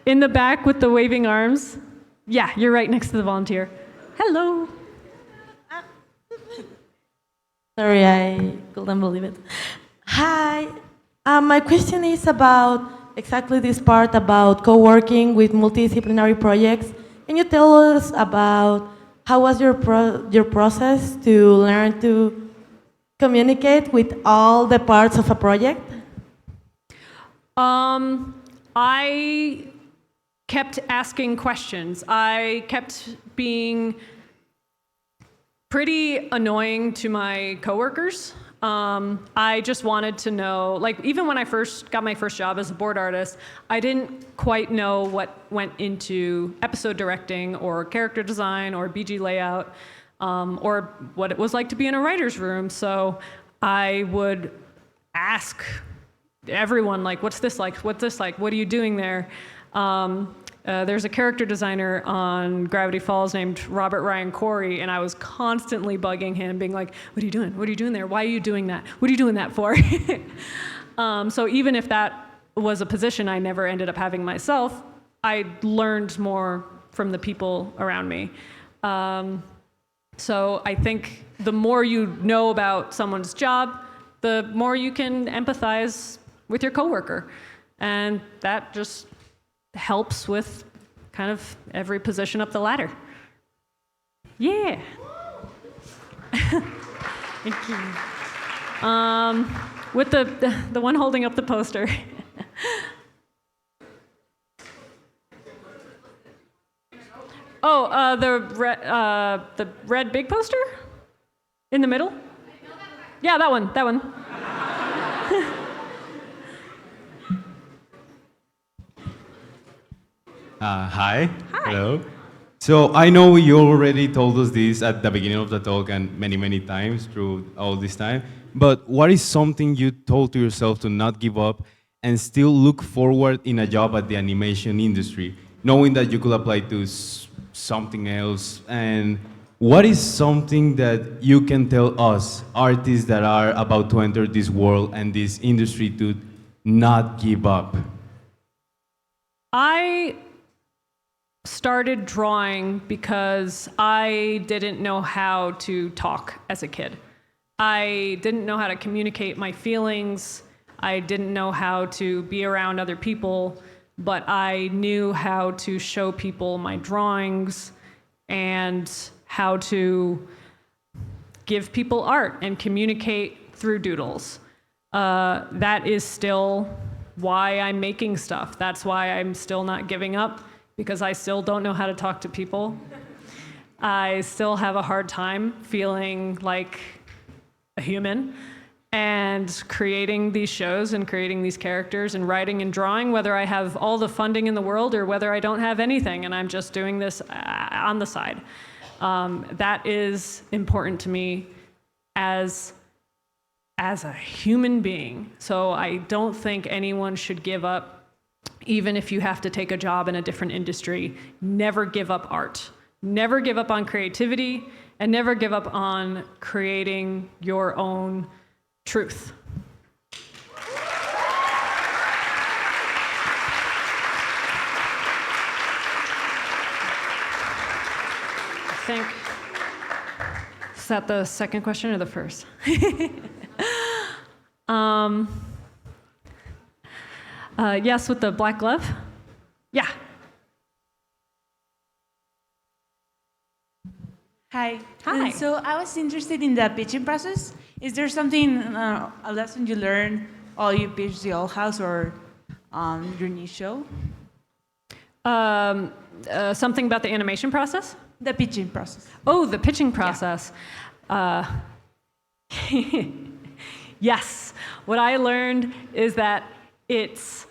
In the back with the waving arms. Yeah, you're right next to the volunteer. Hello.
Sorry, I couldn't believe it. Hi. My question is about exactly this part about co-working with multidisciplinary projects. Can you tell us about how was your process to learn to communicate with all the parts of a project?
I kept asking questions. I kept being pretty annoying to my coworkers. I just wanted to know, like, even when I first got my first job as a board artist, I didn't quite know what went into episode directing or character design or BG layout, or what it was like to be in a writer's room. So I would ask everyone, like, what's this like? What's this like? What are you doing there? There's a character designer on Gravity Falls named Robert Ryan Corey, and I was constantly bugging him, being like, what are you doing? What are you doing there? Why are you doing that? What are you doing that for? So even if that was a position I never ended up having myself, I learned more from the people around me. So I think the more you know about someone's job, the more you can empathize with your coworker. And that just helps with kind of every position up the ladder. Yeah. Thank you. With the one holding up the poster. Oh, the red big poster in the middle? Yeah, that one.
Hi. Hello. So I know you already told us this at the beginning of the talk and many, many times through all this time, but what is something you told to yourself to not give up and still look forward in a job at the animation industry, knowing that you could apply to something else? And what is something that you can tell us, artists that are about to enter this world and this industry, to not give up?
I started drawing because I didn't know how to talk as a kid. I didn't know how to communicate my feelings. I didn't know how to be around other people, but I knew how to show people my drawings and how to give people art and communicate through doodles. That is still why I'm making stuff. That's why I'm still not giving up, because I still don't know how to talk to people. I still have a hard time feeling like a human, and creating these shows and creating these characters and writing and drawing, whether I have all the funding in the world or whether I don't have anything and I'm just doing this on the side. That is important to me as a human being. So I don't think anyone should give up. Even if you have to take a job in a different industry, never give up art. Never give up on creativity, and never give up on creating your own truth. I think, is that the second question or the first? Yes, with the black glove? Yeah.
Hi.
Hi.
So I was interested in the pitching process. Is there something, a lesson you learned while you pitched the old house or your new show?
Something about the animation process?
The pitching process.
Oh, the pitching process. Yeah. Yes. What I learned is that it's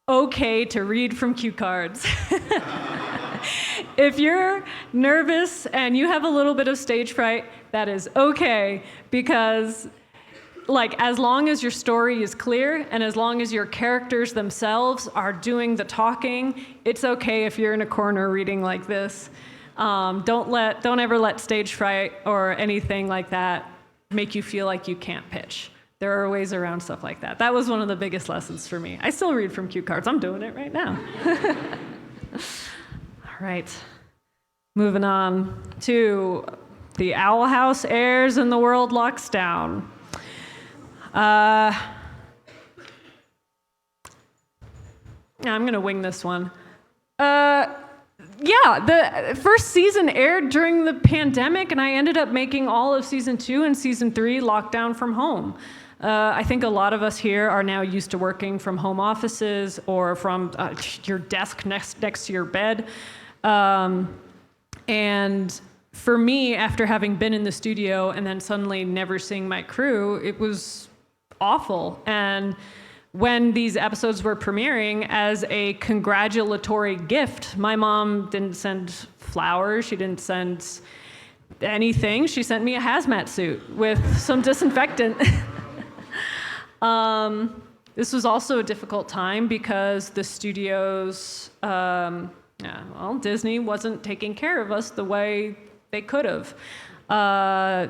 okay to read from cue cards. If you're nervous and you have a little bit of stage fright, that is okay, because like, as long as your story is clear and as long as your characters themselves are doing the talking, it's okay if you're in a corner reading like this. Don't ever let stage fright or anything like that make you feel like you can't pitch. There are ways around stuff like that. That was one of the biggest lessons for me. I still read from cue cards. I'm doing it right now. All right. Moving on to The Owl House airs and the world locks down. I'm going to wing this one. Yeah, the first season aired during the pandemic, and I ended up making all of season 2 and season 3 locked down from home. I think a lot of us here are now used to working from home offices or from your desk next to your bed. And for me, after having been in the studio and then suddenly never seeing my crew, it was awful. And when these episodes were premiering, as a congratulatory gift, my mom didn't send flowers, she didn't send anything. She sent me a hazmat suit with some disinfectant. This was also a difficult time because the studios, Disney wasn't taking care of us the way they could have.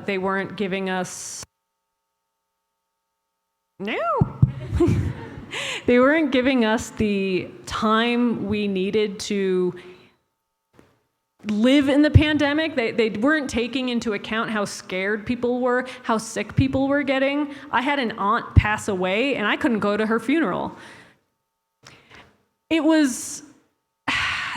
They weren't giving us... No! They weren't giving us the time we needed to live in the pandemic. They weren't taking into account how scared people were, how sick people were getting. I had an aunt pass away and I couldn't go to her funeral. It was,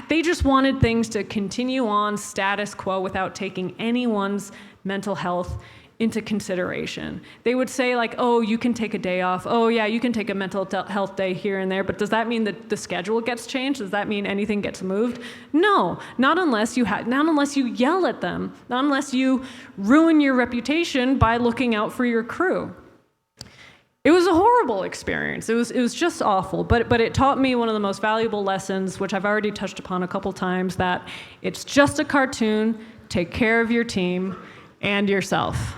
they just wanted things to continue on status quo without taking anyone's mental health into consideration. They would say like, oh, you can take a day off. Oh yeah, you can take a mental health day here and there, but does that mean that the schedule gets changed? Does that mean anything gets moved? No, not unless you yell at them, not unless you ruin your reputation by looking out for your crew. It was a horrible experience. It was just awful, but it taught me one of the most valuable lessons, which I've already touched upon a couple times, that it's just a cartoon, take care of your team and yourself.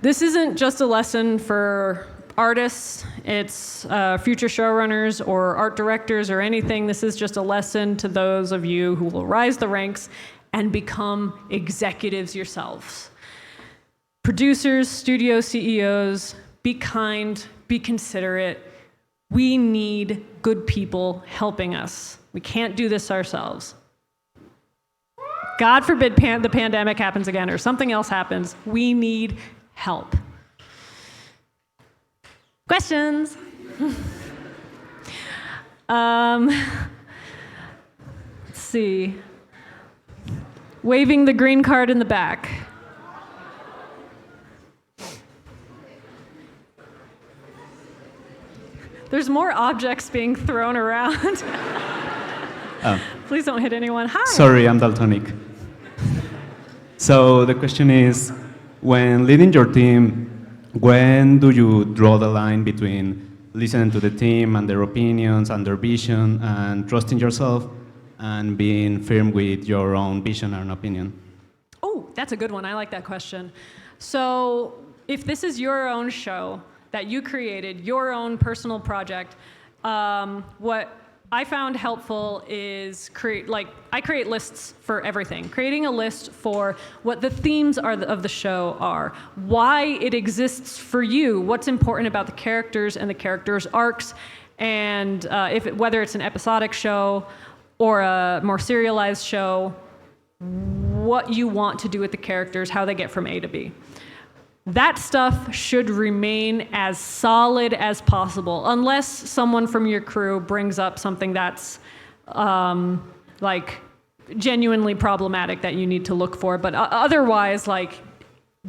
This isn't just a lesson for artists, it's future showrunners or art directors or anything. This is just a lesson to those of you who will rise the ranks and become executives yourselves. Producers, studio CEOs, be kind, be considerate. We need good people helping us. We can't do this ourselves. God forbid the pandemic happens again or something else happens. We need help. Questions? Let's see. Waving the green card in the back. There's more objects being thrown around. Please don't hit anyone. Hi.
Sorry, I'm daltonic. So the question is, when leading your team, when do you draw the line between listening to the team and their opinions and their vision and trusting yourself and being firm with your own vision and opinion?
Oh, that's a good one. I like that question. So if this is your own show that you created, your own personal project, what I found helpful is I create lists for everything. Creating a list for what the themes of the show are, why it exists for you, what's important about the characters and the characters' arcs, and whether it's an episodic show or a more serialized show, what you want to do with the characters, how they get from A to B. That stuff should remain as solid as possible, unless someone from your crew brings up something that's genuinely problematic that you need to look for. But otherwise,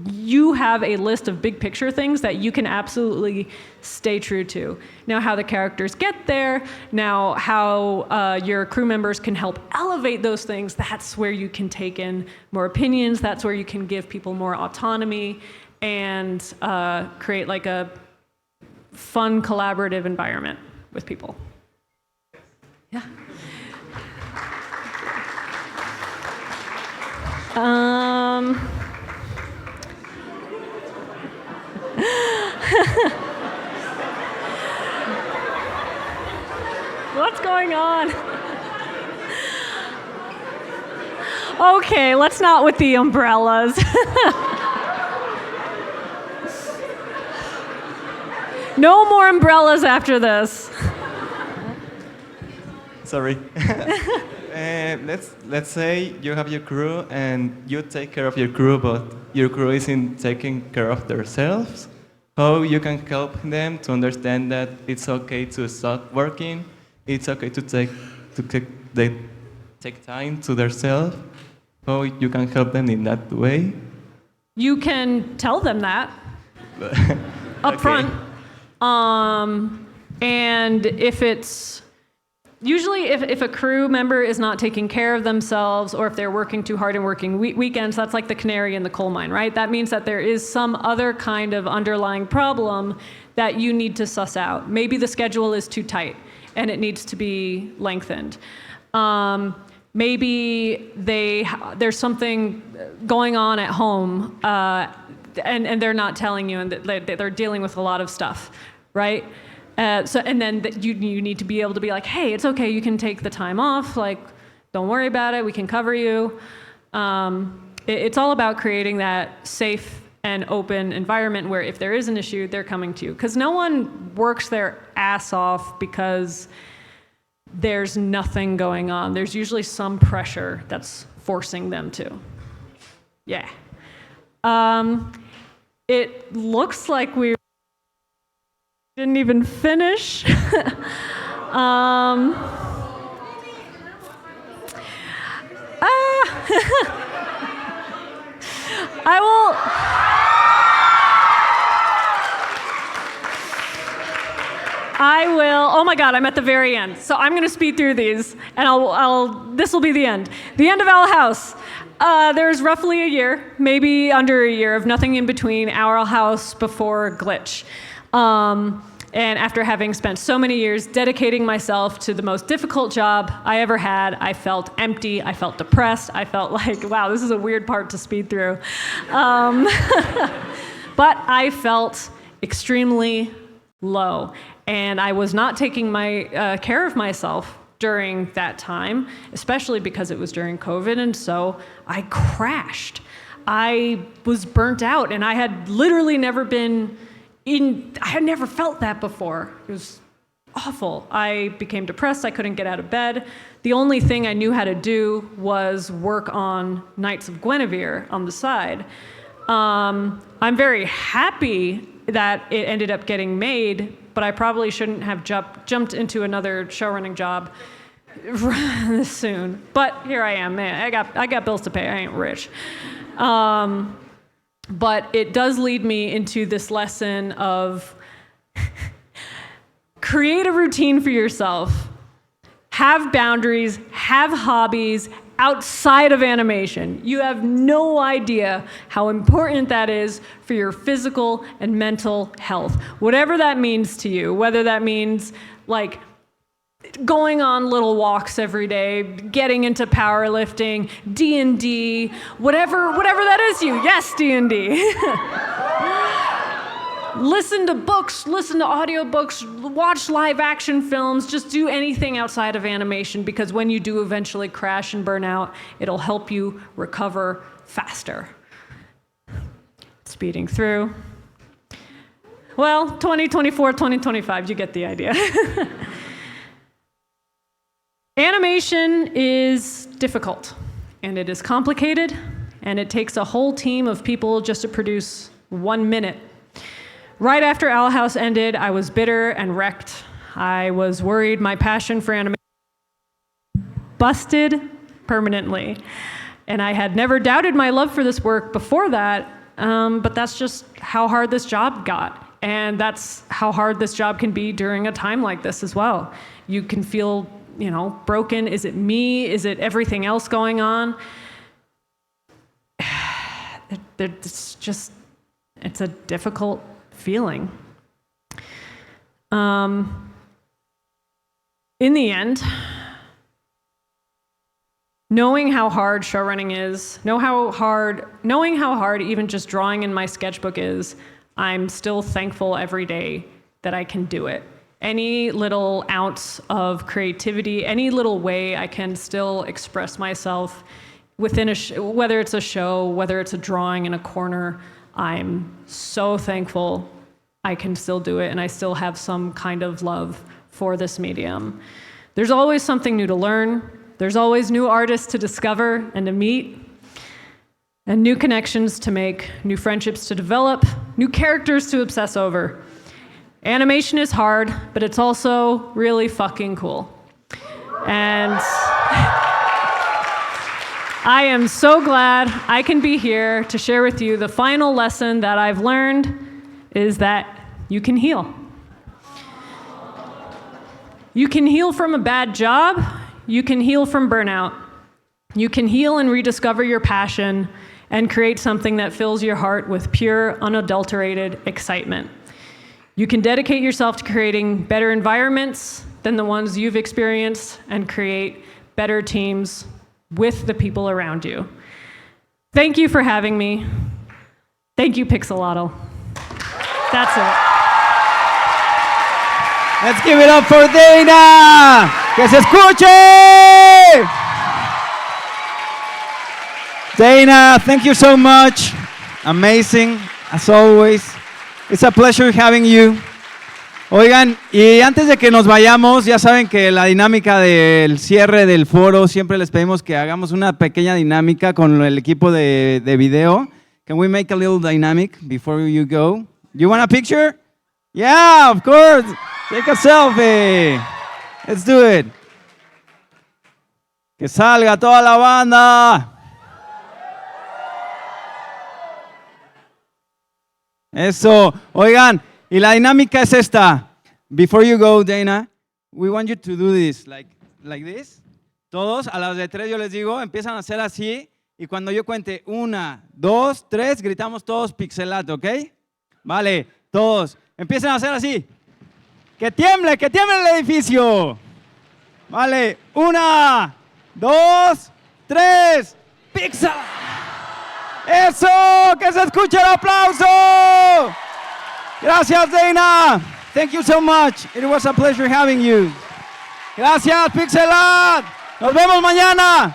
you have a list of big picture things that you can absolutely stay true to. Now, how the characters get there, now how your crew members can help elevate those things, that's where you can take in more opinions, that's where you can give people more autonomy, and create a fun, collaborative environment with people. Yeah. What's going on? Okay, let's not with the umbrellas. No more umbrellas after this.
Sorry. Let's say you have your crew and you take care of your crew, but your crew isn't taking care of themselves. How you can help them to understand that it's okay to stop working, it's okay to take time to themselves. How you can help them in that way?
You can tell them that. up front. And if it's usually if a crew member is not taking care of themselves, or if they're working too hard and working weekends, that's like the canary in the coal mine, right? That means that there is some other kind of underlying problem that you need to suss out. Maybe the schedule is too tight and it needs to be lengthened. Maybe there's something going on at home and they're not telling you, and they're dealing with a lot of stuff, right? And then you need to be able to be like, hey, it's okay, you can take the time off, like, don't worry about it, we can cover you. It's all about creating that safe and open environment where if there is an issue, they're coming to you. Because no one works their ass off because there's nothing going on. There's usually some pressure that's forcing them to. Yeah. It looks like we didn't even finish. I will, oh my God, I'm at the very end. So I'm gonna speed through these, and this will be the end. The end of Owl House. There's roughly a year, maybe under a year, of nothing in between Owl House before Glitch. And after having spent so many years dedicating myself to the most difficult job I ever had, I felt empty, I felt depressed, I felt like, wow, this is a weird part to speed through. But I felt extremely low, and I was not taking my care of myself during that time, especially because it was during COVID, and so I crashed. I was burnt out, and I had literally never been I had never felt that before. It was awful. I became depressed. I couldn't get out of bed. The only thing I knew how to do was work on Knights of Guinevere on the side. I'm very happy that it ended up getting made, but I probably shouldn't have jumped into another showrunning job soon. But here I am, man. I got bills to pay. I ain't rich. But it does lead me into this lesson of create a routine for yourself, have boundaries, have hobbies outside of animation. You have no idea how important that is for your physical and mental health. Whatever that means to you, whether that means like going on little walks every day, getting into powerlifting, D&D, whatever that is to you. Yes, D&D. Listen to books, listen to audiobooks, watch live action films, just do anything outside of animation, because when you do eventually crash and burn out, it'll help you recover faster. Speeding through. Well, 2024, 2025, you get the idea. Animation is difficult, and it is complicated, and it takes a whole team of people just to produce 1 minute. Right after Owl House ended, I was bitter and wrecked. I was worried my passion for animation busted permanently. And I had never doubted my love for this work before that, but that's just how hard this job got. And that's how hard this job can be during a time like this as well. You can feel, broken. Is it me? Is it everything else going on? It's a difficult feeling. In the end, knowing how hard showrunning is, knowing how hard even just drawing in my sketchbook is, I'm still thankful every day that I can do it. Any little ounce of creativity, any little way I can still express myself within whether it's a show, whether it's a drawing in a corner, I'm so thankful I can still do it, and I still have some kind of love for this medium. There's always something new to learn. There's always new artists to discover and to meet, and new connections to make, new friendships to develop, new characters to obsess over. Animation is hard, but it's also really fucking cool. And I am so glad I can be here to share with you the final lesson that I've learned is that you can heal. You can heal from a bad job. You can heal from burnout. You can heal and rediscover your passion and create something that fills your heart with pure, unadulterated excitement. You can dedicate yourself to creating better environments than the ones you've experienced and create better teams with the people around you. Thank you for having me. Thank you, Pixelatl. That's it.
Let's give it up for Dana. Que se escuche. Dana, thank you so much. Amazing, as always. It's a pleasure having you. Oigan, y antes de que nos vayamos, ya saben que la dinámica del cierre del foro, siempre les pedimos que hagamos una pequeña dinámica con el equipo de video. Can we make a little dynamic before you go? You want a picture? Yeah, of course. Take a selfie. Let's do it. Que salga toda la banda. Eso. Oigan, y la dinámica es esta. Before you go, Dana, we want you to do this, like this. Todos, a las de 3 yo les digo, empiezan a hacer así. Y cuando yo cuente 1, 2, 3, gritamos todos Pixelatl, ¿ok? Vale, todos. Empiecen a hacer así. ¡Que tiemble el edificio! Vale, 1, 2, 3, Pixelatl. ¡Eso! ¡Que se escuche el aplauso! Gracias, Dana. Thank you so much. It was a pleasure having you. Gracias, Pixelatl. Nos vemos mañana.